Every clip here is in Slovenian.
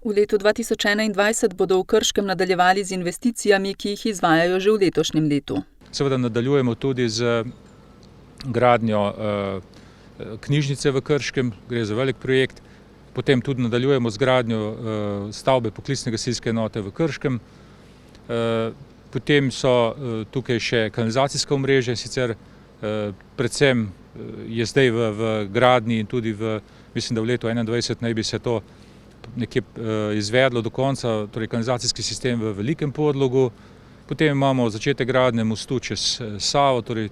V letu 2021 bodo v Krškem nadaljevali z investicijami, ki jih izvajajo že v letošnjem letu. Seveda nadaljujemo tudi z gradnjo knjižnice v Krškem, gre za velik projekt. Potem tudi nadaljujemo z gradnjo stavbe poklicne gasilske enote v Krškem. Potem so tukaj še kanalizacijska omrežja, sicer predvsem je zdaj v gradnji in tudi mislim, da v letu 2021 naj bi se to nekje izvedlo do konca, torej kanalizacijski sistem v Velikem Podlogu. Potem imamo začetek gradnje mostu čez Savo, torej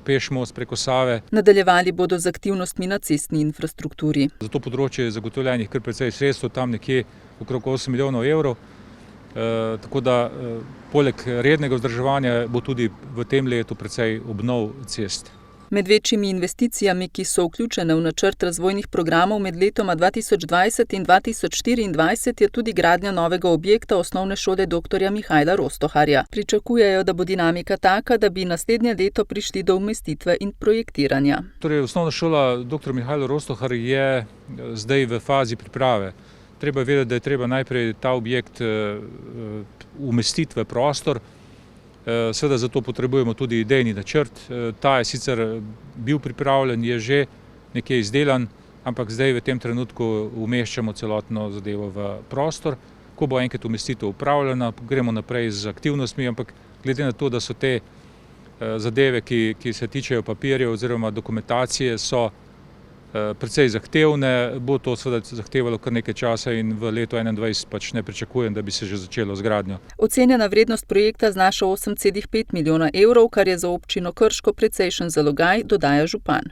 peš most preko Save. Nadaljevali bodo z aktivnostmi na cestni infrastrukturi. Za to področje je zagotovljenih kar precej sredstev, tam nekje okrog 8 milijonov evrov. Tako da poleg rednega vzdrževanja bo tudi v tem letu precej obnov cest. Med večjimi investicijami, ki so vključene v načrt razvojnih programov med letoma 2020 in 2024, je tudi gradnja novega objekta osnovne šole dr. Mihajla Rostoharja. Pričakujejo, da bo dinamika taka, da bi naslednje leto prišli do umestitve in projektiranja. Torej, osnovna šola dr. Mihajlo Rostohar je zdaj v fazi priprave. Treba vedeti, da je treba najprej ta objekt umestiti v prostor. Seveda zato potrebujemo tudi idejni načrt. Ta je sicer bil pripravljen, je že nekje izdelan, ampak zdaj v tem trenutku umeščamo celotno zadevo v prostor. Ko bo enkrat umestitev upravljena, gremo naprej z aktivnostmi, ampak glede na to, da so te zadeve, ki se tičejo papirjev oziroma dokumentacije, so precej zahtevne, bo to seveda zahtevalo kar nekaj časa in v letu 2021 ne pričakujem, da bi se že začelo z gradnjo. Ocenjena vrednost projekta znaša 8,5 milijona evrov, kar je za občino Krško precejšen zalogaj, dodaja župan.